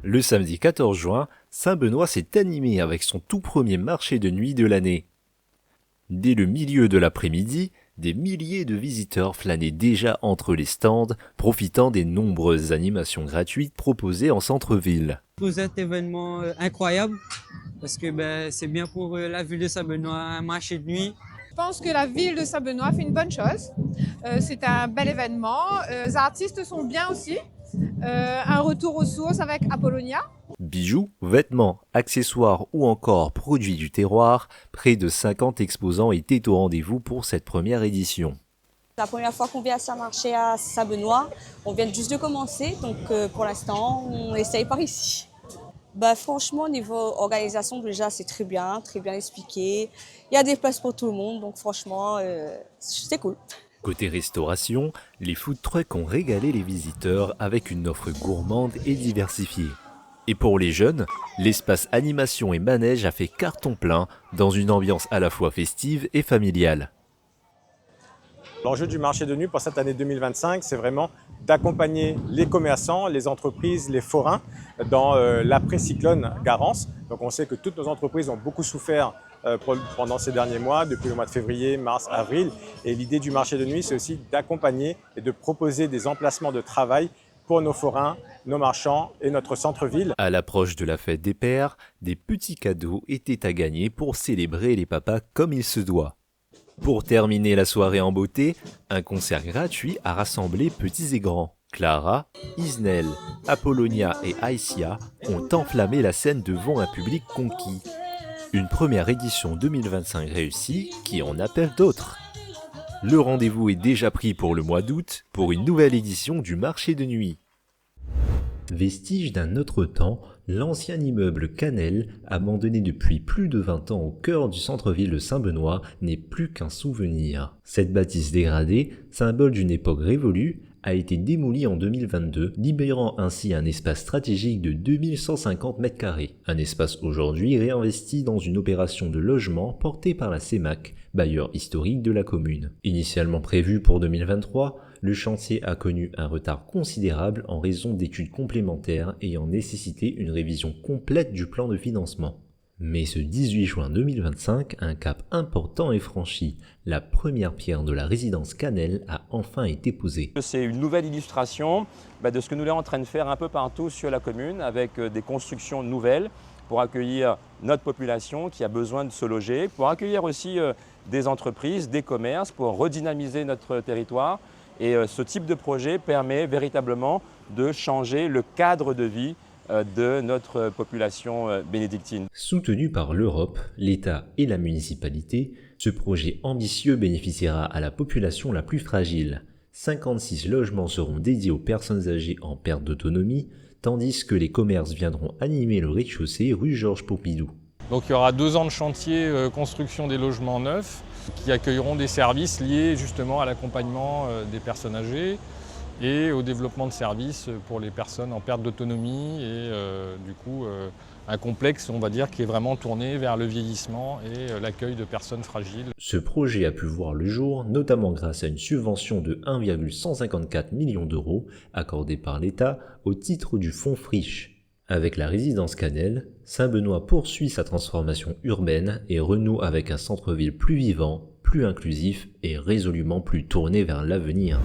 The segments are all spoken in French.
Le samedi 14 juin, Saint-Benoît s'est animé avec son tout premier marché de nuit de l'année. Dès le milieu de l'après-midi, des milliers de visiteurs flânaient déjà entre les stands, profitant des nombreuses animations gratuites proposées en centre-ville. Pour cet événement incroyable, parce que c'est bien pour la ville de Saint-Benoît, un marché de nuit. Je pense que la ville de Saint-Benoît fait une bonne chose. C'est un bel événement. Les artistes sont bien aussi. Un retour aux sources avec Apollonia. Bijoux, vêtements, accessoires ou encore produits du terroir, près de 50 exposants étaient au rendez-vous pour cette première édition. La première fois qu'on vient à ce marché à Saint-Benoît, on vient juste de commencer, donc pour l'instant, on essaye par ici. Franchement, au niveau organisation, déjà, c'est très bien expliqué. Il y a des places pour tout le monde, donc franchement, c'est cool. Côté restauration, les food trucks ont régalé les visiteurs avec une offre gourmande et diversifiée. Et pour les jeunes, l'espace animation et manège a fait carton plein dans une ambiance à la fois festive et familiale. L'enjeu du marché de nuit pour cette année 2025, c'est vraiment d'accompagner les commerçants, les entreprises, les forains dans l'après-cyclone Garance. Donc on sait que toutes nos entreprises ont beaucoup souffert pendant ces derniers mois, depuis le mois de février, mars, avril. Et l'idée du marché de nuit, c'est aussi d'accompagner et de proposer des emplacements de travail pour nos forains, nos marchands et notre centre-ville. À l'approche de la fête des pères, des petits cadeaux étaient à gagner pour célébrer les papas comme il se doit. Pour terminer la soirée en beauté, un concert gratuit a rassemblé petits et grands. Clara, Isnel, Apollonia et Aïssia ont enflammé la scène devant un public conquis. Une première édition 2025 réussie qui en appelle d'autres. Le rendez-vous est déjà pris pour le mois d'août pour une nouvelle édition du marché de nuit. Vestige d'un autre temps, l'ancien immeuble Canel, abandonné depuis plus de 20 ans au cœur du centre-ville de Saint-Benoît, n'est plus qu'un souvenir. Cette bâtisse dégradée, symbole d'une époque révolue, a été démolie en 2022, libérant ainsi un espace stratégique de 2150 m². Un espace aujourd'hui réinvesti dans une opération de logement portée par la CEMAC, bailleur historique de la commune. Initialement prévu pour 2023, le chantier a connu un retard considérable en raison d'études complémentaires ayant nécessité une révision complète du plan de financement. Mais ce 18 juin 2025, un cap important est franchi. La première pierre de la résidence Canel a enfin été posée. C'est une nouvelle illustration de ce que nous sommes en train de faire un peu partout sur la commune avec des constructions nouvelles pour accueillir notre population qui a besoin de se loger, pour accueillir aussi des entreprises, des commerces, pour redynamiser notre territoire. Et ce type de projet permet véritablement de changer le cadre de vie de notre population bénédictine. Soutenu par l'Europe, l'État et la municipalité, ce projet ambitieux bénéficiera à la population la plus fragile. 56 logements seront dédiés aux personnes âgées en perte d'autonomie, tandis que les commerces viendront animer le rez-de-chaussée rue Georges Pompidou. Donc il y aura 2 ans de chantier construction des logements neufs qui accueilleront des services liés justement à l'accompagnement des personnes âgées et au développement de services pour les personnes en perte d'autonomie et un complexe, on va dire, qui est vraiment tourné vers le vieillissement et l'accueil de personnes fragiles. Ce projet a pu voir le jour, notamment grâce à une subvention de 1,154 millions d'euros accordée par l'État au titre du fonds Friche. Avec la résidence Canel, Saint-Benoît poursuit sa transformation urbaine et renoue avec un centre-ville plus vivant, plus inclusif et résolument plus tourné vers l'avenir.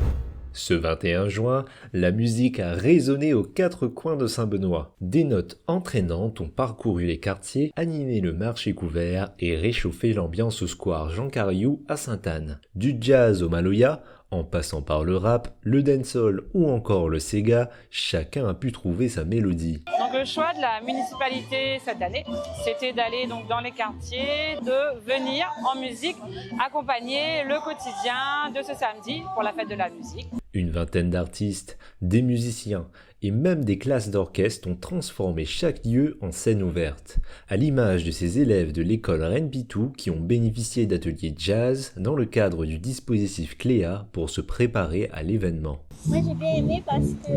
Ce 21 juin, la musique a résonné aux 4 coins de Saint-Benoît. Des notes entraînantes ont parcouru les quartiers, animé le marché couvert et réchauffé l'ambiance au square Jean Cariou à Sainte-Anne. Du jazz au Maloya, en passant par le rap, le dancehall ou encore le Sega, chacun a pu trouver sa mélodie. Donc le choix de la municipalité cette année, c'était d'aller donc dans les quartiers, de venir en musique accompagner le quotidien de ce samedi pour la fête de la musique. Une vingtaine d'artistes, des musiciens et même des classes d'orchestre ont transformé chaque lieu en scène ouverte, à l'image de ces élèves de l'école Reine Pitou qui ont bénéficié d'ateliers jazz dans le cadre du dispositif Cléa pour se préparer à l'événement. Moi j'ai bien aimé parce que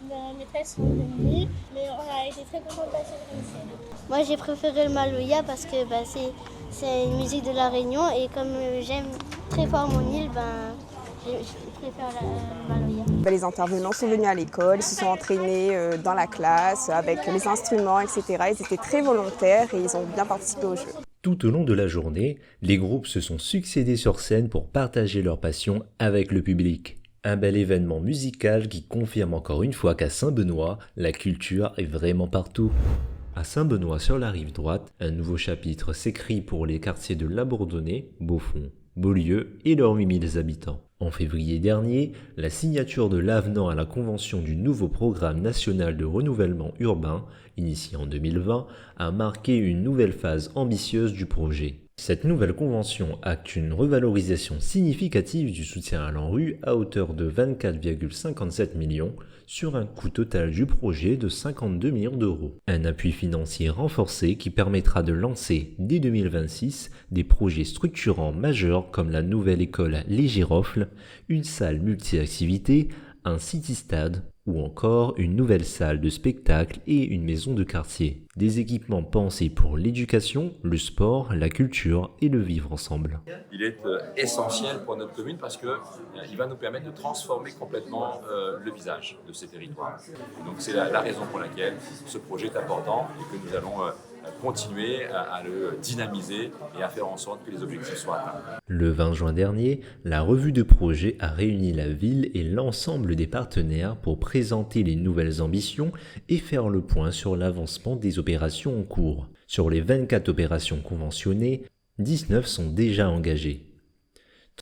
la maîtresse sont venues, mais on a été très contents de passer sur une scène. Moi j'ai préféré le Maloya parce que c'est une musique de la Réunion et comme j'aime très fort mon île, je préfère le Maloya. Les intervenants sont venus à l'école, ils se sont entraînés dans la classe avec les instruments, etc. Ils étaient très volontaires et ils ont bien participé au jeu. Tout au long de la journée, les groupes se sont succédés sur scène pour partager leur passion avec le public. Un bel événement musical qui confirme encore une fois qu'à Saint-Benoît, la culture est vraiment partout. À Saint-Benoît sur la rive droite, un nouveau chapitre s'écrit pour les quartiers de La Bourdonnais, Beaufort, Beaulieu et leurs 8000 habitants. En février dernier, la signature de l'avenant à la convention du nouveau programme national de renouvellement urbain, initié en 2020, a marqué une nouvelle phase ambitieuse du projet. Cette nouvelle convention acte une revalorisation significative du soutien à l'ANRU à hauteur de 24,57 millions sur un coût total du projet de 52 millions d'euros. Un appui financier renforcé qui permettra de lancer dès 2026 des projets structurants majeurs comme la nouvelle école Les Girofles, une salle multi-activités, un city-stade ou encore une nouvelle salle de spectacle et une maison de quartier. Des équipements pensés pour l'éducation, le sport, la culture et le vivre ensemble. Il est essentiel pour notre commune parce qu'il va nous permettre de transformer complètement le visage de ces territoires. Et donc c'est la raison pour laquelle ce projet est important et que nous allons continuer à le dynamiser et à faire en sorte que les objectifs soient atteints. Le 20 juin dernier, la revue de projet a réuni la ville et l'ensemble des partenaires pour présenter les nouvelles ambitions et faire le point sur l'avancement des opérations en cours. Sur les 24 opérations conventionnées, 19 sont déjà engagées.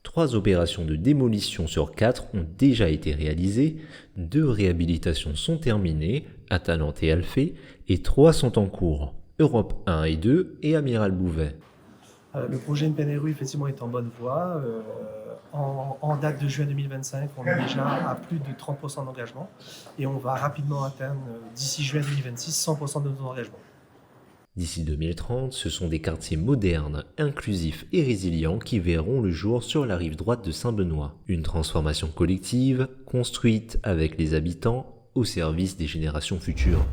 3 opérations de démolition sur 4 ont déjà été réalisées, 2 réhabilitations sont terminées, Atalante et Alphée, et 3 sont en cours. Europe 1 et 2 et Amiral Bouvet. Le projet NPNRU effectivement est en bonne voie. En date de juin 2025, on est déjà à plus de 30% d'engagement et on va rapidement atteindre d'ici juin 2026 100% de nos engagements. D'ici 2030, ce sont des quartiers modernes, inclusifs et résilients qui verront le jour sur la rive droite de Saint-Benoît. Une transformation collective, construite avec les habitants, au service des générations futures.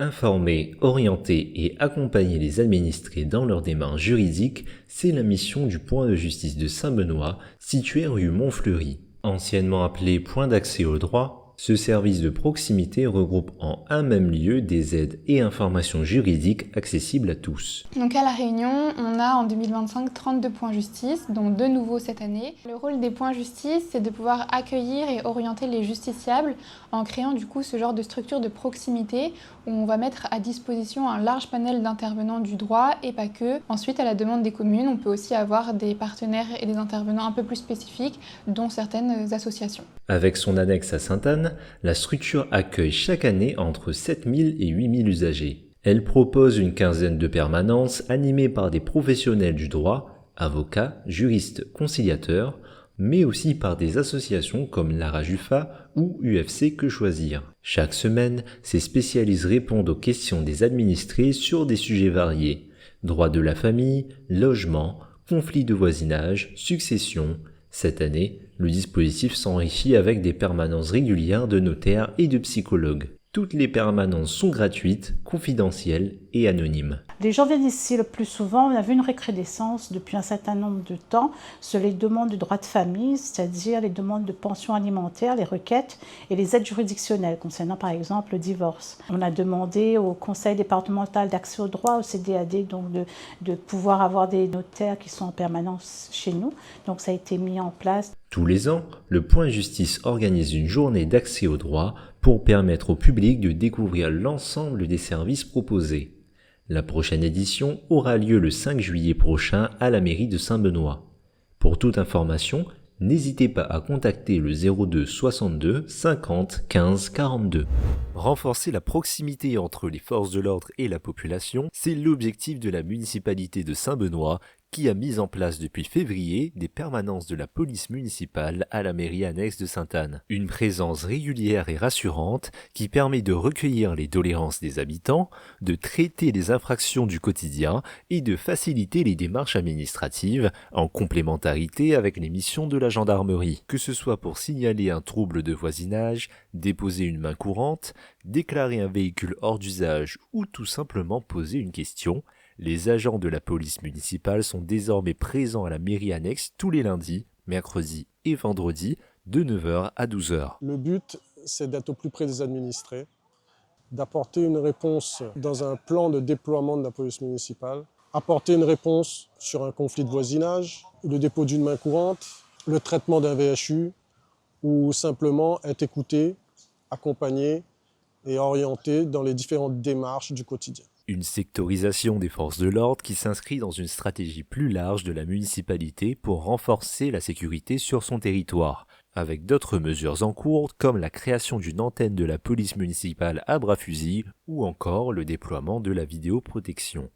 Informer, orienter et accompagner les administrés dans leur démarche juridique, c'est la mission du point de justice de Saint-Benoît, situé rue Montfleury. Anciennement appelé point d'accès au droit, ce service de proximité regroupe en un même lieu des aides et informations juridiques accessibles à tous. Donc à La Réunion, on a en 2025 32 points justice, dont 2 nouveaux cette année. Le rôle des points justice, c'est de pouvoir accueillir et orienter les justiciables en créant du coup ce genre de structure de proximité où on va mettre à disposition un large panel d'intervenants du droit et pas que. Ensuite, à la demande des communes, on peut aussi avoir des partenaires et des intervenants un peu plus spécifiques, dont certaines associations. Avec son annexe à Sainte-Anne, la structure accueille chaque année entre 7000 et 8000 usagers. Elle propose une quinzaine de permanences animées par des professionnels du droit, avocats, juristes, conciliateurs, mais aussi par des associations comme Lara Juffa ou UFC Que Choisir. Chaque semaine, ces spécialistes répondent aux questions des administrés sur des sujets variés. Droit de la famille, logement, conflits de voisinage, succession. Cette année, le dispositif s'enrichit avec des permanences régulières de notaires et de psychologues. Toutes les permanences sont gratuites, confidentielles et anonymes. Les gens viennent ici le plus souvent. On a vu une recrudescence depuis un certain nombre de temps sur les demandes de droit de famille, c'est-à-dire les demandes de pension alimentaire, les requêtes et les aides juridictionnelles concernant par exemple le divorce. On a demandé au conseil départemental d'accès au droit, au CDAD, donc de pouvoir avoir des notaires qui sont en permanence chez nous. Donc ça a été mis en place. Tous les ans, le Point Justice organise une journée d'accès au droit pour permettre au public de découvrir l'ensemble des services proposés. La prochaine édition aura lieu le 5 juillet prochain à la mairie de Saint-Benoît. Pour toute information, n'hésitez pas à contacter le 02 62 50 15 42. Renforcer la proximité entre les forces de l'ordre et la population, c'est l'objectif de la municipalité de Saint-Benoît qui a mis en place depuis février des permanences de la police municipale à la mairie annexe de Sainte-Anne. Une présence régulière et rassurante qui permet de recueillir les doléances des habitants, de traiter les infractions du quotidien et de faciliter les démarches administratives en complémentarité avec les missions de la gendarmerie. Que ce soit pour signaler un trouble de voisinage, déposer une main courante, déclarer un véhicule hors d'usage ou tout simplement poser une question, les agents de la police municipale sont désormais présents à la mairie annexe tous les lundis, mercredis et vendredi de 9h à 12h. Le but, c'est d'être au plus près des administrés, d'apporter une réponse dans un plan de déploiement de la police municipale, apporter une réponse sur un conflit de voisinage, le dépôt d'une main courante, le traitement d'un VHU ou simplement être écouté, accompagné et orienté dans les différentes démarches du quotidien. Une sectorisation des forces de l'ordre qui s'inscrit dans une stratégie plus large de la municipalité pour renforcer la sécurité sur son territoire, avec d'autres mesures en cours comme la création d'une antenne de la police municipale à bras fusil ou encore le déploiement de la vidéoprotection.